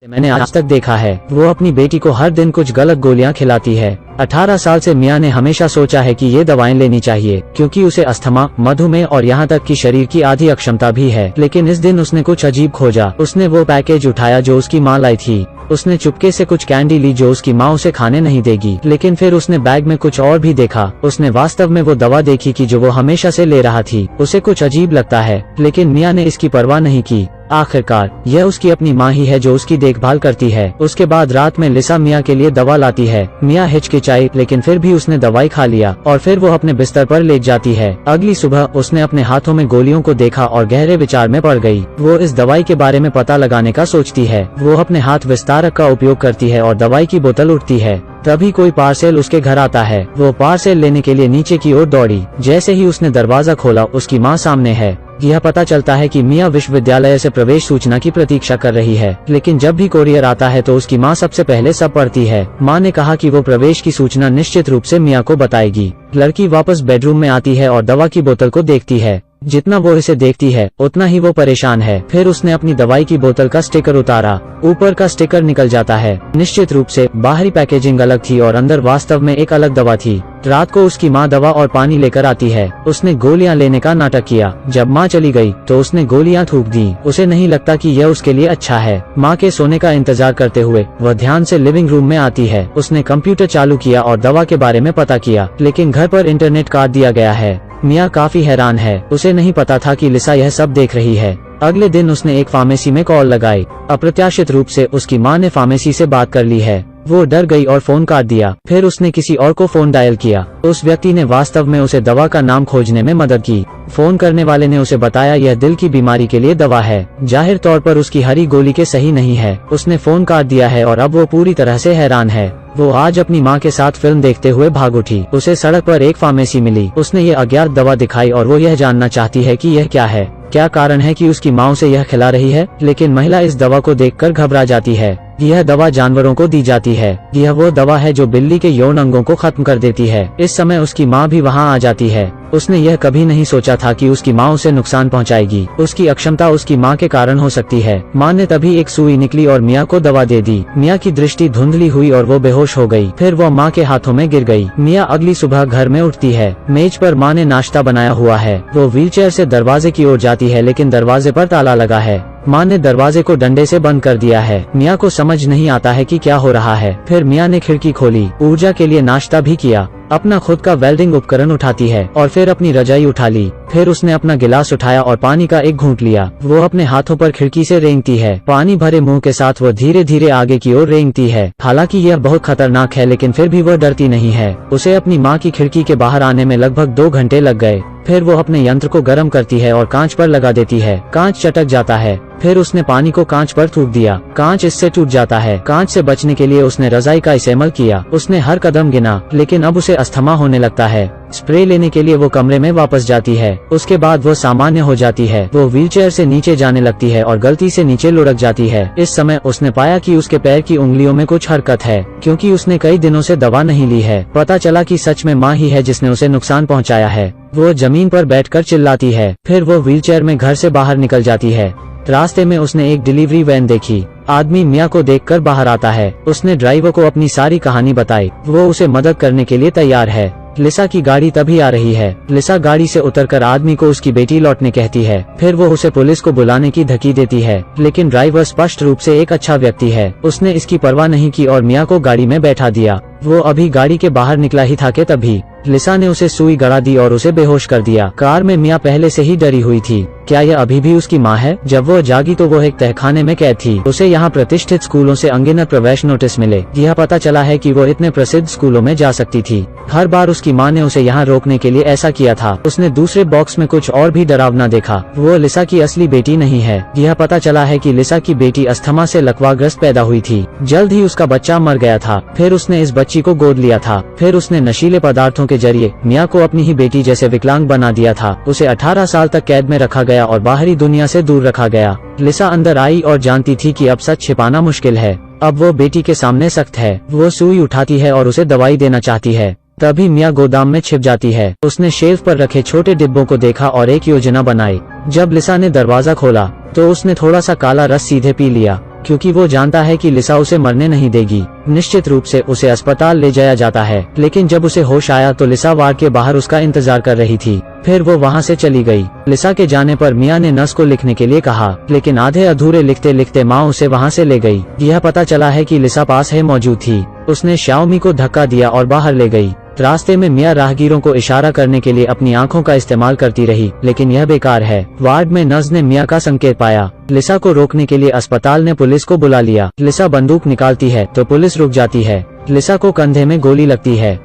मैंने आज तक देखा है। वो अपनी बेटी को हर दिन कुछ गलत गोलियां खिलाती है। 18 साल से मियां ने हमेशा सोचा है कि ये दवाएं लेनी चाहिए क्योंकि उसे अस्थमा, मधुमेह और यहाँ तक कि शरीर की आधी अक्षमता भी है। लेकिन इस दिन उसने कुछ अजीब खोजा। उसने वो पैकेज उठाया जो उसकी माँ लाई थी। उसने चुपके से कुछ कैंडी ली जो उसकी माँ उसे खाने नहीं देगी। लेकिन फिर उसने बैग में कुछ और भी देखा। उसने वास्तव में वो दवा देखी कि जो वो हमेशा से ले रहा थी। उसे कुछ अजीब लगता है, लेकिन मियां ने इसकी परवाह नहीं की। आखिरकार यह उसकी अपनी माँ ही है जो उसकी देखभाल करती है। उसके बाद रात में लिसा मियां के लिए दवा लाती है। मियां हिचकिचाई, लेकिन फिर भी उसने दवाई खा लिया और फिर वो अपने बिस्तर पर लेट जाती है। अगली सुबह उसने अपने हाथों में गोलियों को देखा और गहरे विचार में पड़ गई। वो इस दवाई के बारे में पता लगाने का सोचती है। वो अपने हाथ विस्तारक का उपयोग करती है और दवाई की बोतल उठती है। तभी कोई पार्सल उसके घर आता है। वो पार्सल लेने के लिए नीचे की ओर दौड़ी। जैसे ही उसने दरवाजा खोला, उसकी माँ सामने है। यह पता चलता है कि मियां विश्वविद्यालय से प्रवेश सूचना की प्रतीक्षा कर रही है। लेकिन जब भी कोरियर आता है तो उसकी माँ सबसे पहले सब पढ़ती है। माँ ने कहा कि वो प्रवेश की सूचना निश्चित रूप से मियां को बताएगी। लड़की वापस बेडरूम में आती है और दवा की बोतल को देखती है। जितना वो इसे देखती है उतना ही वो परेशान है। फिर उसने अपनी दवाई की बोतल का स्टिकर उतारा। ऊपर का स्टिकर निकल जाता है। निश्चित रूप से बाहरी पैकेजिंग अलग थी और अंदर वास्तव में एक अलग दवा थी। रात को उसकी माँ दवा और पानी लेकर आती है। उसने गोलियां लेने का नाटक किया। जब माँ चली गई तो उसने गोलियां थूक दी। उसे नहीं लगता कि यह उसके लिए अच्छा है। माँ के सोने का इंतजार करते हुए वह ध्यान से लिविंग रूम में आती है। उसने कंप्यूटर चालू किया और दवा के बारे में पता किया, लेकिन घर पर इंटरनेट काट दिया गया है। मियां काफी हैरान है। उसे नहीं पता था कि लिसा यह सब देख रही है। अगले दिन उसने एक फार्मेसी में कॉल लगाई। अप्रत्याशित रूप से उसकी माँ ने फार्मेसी से बात कर ली है। वो डर गई और फोन काट दिया। फिर उसने किसी और को फोन डायल किया। उस व्यक्ति ने वास्तव में उसे दवा का नाम खोजने में मदद की। फोन करने वाले ने उसे बताया यह दिल की बीमारी के लिए दवा है। जाहिर तौर पर उसकी हरी गोली के सही नहीं है। उसने फोन काट दिया है और अब वो पूरी तरह से हैरान है। वो आज अपनी माँ के साथ फिल्म देखते हुए भाग उठी। उसे सड़क पर एक फार्मेसी मिली। उसने ये अज्ञात दवा दिखाई और वो यह जानना चाहती है कि यह क्या है। क्या कारण है कि उसकी माँ उसे यह खिला रही है। लेकिन महिला इस दवा को देखकर घबरा जाती है। यह दवा जानवरों को दी जाती है। यह वो दवा है जो बिल्ली के यौन अंगों को खत्म कर देती है। इस समय उसकी माँ भी वहाँ आ जाती है। उसने यह कभी नहीं सोचा था कि उसकी माँ उसे नुकसान पहुँचाएगी। उसकी अक्षमता उसकी माँ के कारण हो सकती है। माँ ने तभी एक सुई निकली और मियाँ को दवा दे दी। मियाँ की दृष्टि धुंधली हुई और वो बेहोश हो गई। फिर वो माँ के हाथों में गिर गई। मियाँ अगली सुबह घर में उठती है। मेज पर माँ ने नाश्ता बनाया हुआ है। वो व्हीलचेयर से दरवाजे की ओर जाती है, लेकिन दरवाजे पर ताला लगा है। माँ ने दरवाजे को डंडे से बंद कर दिया है। मियाँ को समझ नहीं आता है कि क्या हो रहा है। फिर मियाँ ने खिड़की खोली, ऊर्जा के लिए नाश्ता भी किया, अपना खुद का वेल्डिंग उपकरण उठाती है और फिर अपनी रजाई उठा ली। फिर उसने अपना गिलास उठाया और पानी का एक घूंट लिया। वो अपने हाथों पर खिड़की से रेंगती है। पानी भरे मुंह के साथ वो धीरे धीरे आगे की ओर रेंगती है। हालांकि यह बहुत खतरनाक है, लेकिन फिर भी वह डरती नहीं है। उसे अपनी माँ की खिड़की के बाहर आने में लगभग 2 घंटे लग गए। फिर वो अपने यंत्र को गर्म करती है और कांच पर लगा देती है। कांच चटक जाता है। फिर उसने पानी को कांच पर थूक दिया। कांच इससे टूट जाता है। कांच से बचने के लिए उसने रजाई का इस्तेमाल किया। उसने हर कदम गिना, लेकिन अब उसे अस्थमा होने लगता है। स्प्रे लेने के लिए वो कमरे में वापस जाती है। उसके बाद वो सामान्य हो जाती है। वो व्हीलचेयर से नीचे जाने लगती है और गलती से नीचे लुढ़क जाती है। इस समय उसने पाया कि उसके पैर की उंगलियों में कुछ हरकत है, क्योंकि उसने कई दिनों से दवा नहीं ली है। पता चला कि सच में माँ ही है जिसने उसे नुकसान पहुँचाया है। वो जमीन पर बैठकर चिल्लाती है। फिर वो व्हीलचेयर में घर से बाहर निकल जाती है। रास्ते में उसने एक डिलीवरी वैन देखी। आदमी मियाँ को देखकर बाहर आता है। उसने ड्राइवर को अपनी सारी कहानी बताई। वो उसे मदद करने के लिए तैयार है। लिसा की गाड़ी तभी आ रही है। लिसा गाड़ी से उतरकर आदमी को उसकी बेटी लौटने कहती है। फिर वो उसे पुलिस को बुलाने की धमकी देती है, लेकिन ड्राइवर स्पष्ट रूप से एक अच्छा व्यक्ति है। उसने इसकी परवाह नहीं की और मियाँ को गाड़ी में बैठा दिया। वो अभी गाड़ी के बाहर निकला ही था कि तभी लिसा ने उसे सुई गड़ा दी और उसे बेहोश कर दिया। कार में मियाँ पहले से ही डरी हुई थी। क्या यह अभी भी उसकी माँ है? जब वो जागी तो वो एक तहखाने में कैद थी। उसे यहाँ प्रतिष्ठित स्कूलों से अनगिनत प्रवेश नोटिस मिले। यह पता चला है कि वो इतने प्रसिद्ध स्कूलों में जा सकती थी। हर बार उसकी माँ ने उसे यहाँ रोकने के लिए ऐसा किया था। उसने दूसरे बॉक्स में कुछ और भी डरावना देखा। वो लिसा की असली बेटी नहीं है। यह पता चला है कि लिसा की बेटी अस्थमा से लकवाग्रस्त पैदा हुई थी। जल्द ही उसका बच्चा मर गया था। फिर उसने इस बच्ची को गोद लिया था। फिर उसने नशीले पदार्थों के जरिए मियाँ को अपनी ही बेटी जैसे विकलांग बना दिया था। उसे 18 साल तक कैद में रखा गया और बाहरी दुनिया से दूर रखा गया। लिसा अंदर आई और जानती थी कि अब सच छिपाना मुश्किल है। अब वो बेटी के सामने सख्त है। वो सुई उठाती है और उसे दवाई देना चाहती है। तभी मियाँ गोदाम में छिप जाती है। उसने शेल्फ पर रखे छोटे डिब्बों को देखा और एक योजना बनाई। जब लिसा ने दरवाजा खोला तो उसने थोड़ा सा काला रस सीधे पी लिया। क्योंकि वो जानता है कि लिसा उसे मरने नहीं देगी। निश्चित रूप से उसे अस्पताल ले जाया जाता है, लेकिन जब उसे होश आया तो लिसा वार्ड के बाहर उसका इंतजार कर रही थी। फिर वो वहाँ से चली गई। लिसा के जाने पर मिया ने नर्स को लिखने के लिए कहा, लेकिन आधे अधूरे लिखते लिखते माँ उसे वहाँ से ले गई। यह पता चला है कि लिसा पास है मौजूद थी। उसने शाओमी को धक्का दिया और बाहर ले गई। रास्ते में मिया राहगीरों को इशारा करने के लिए अपनी आंखों का इस्तेमाल करती रही, लेकिन यह बेकार है। वार्ड में नर्स ने मिया का संकेत पाया। लिसा को रोकने के लिए अस्पताल ने पुलिस को बुला लिया। लिसा बंदूक निकालती है तो पुलिस रुक जाती है। लिसा को कंधे में गोली लगती है।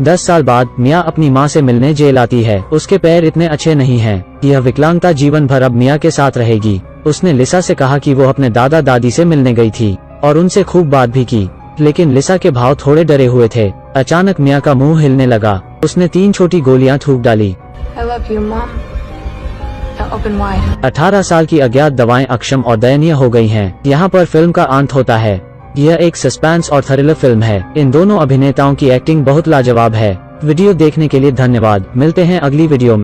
10 साल बाद मिया अपनी माँ से मिलने जेल आती है। उसके पैर इतने अच्छे नहीं हैं। यह विकलांगता जीवन भर अब मिया के साथ रहेगी। उसने लिसा से कहा कि वो अपने दादा दादी से मिलने गई थी और उनसे खूब बात भी की, लेकिन लिसा के भाव थोड़े डरे हुए थे। अचानक मिया का मुंह हिलने लगा। उसने 3 छोटी गोलियां थूक डाली। I love you, Mom. Now open wide. 18 साल की अज्ञात दवाएं अक्षम और दयनीय हो गई हैं। यहाँ पर फिल्म का अंत होता है। यह एक सस्पेंस और थ्रिलर फिल्म है। इन दोनों अभिनेताओं की एक्टिंग बहुत लाजवाब है। वीडियो देखने के लिए धन्यवाद। मिलते हैं अगली वीडियो में।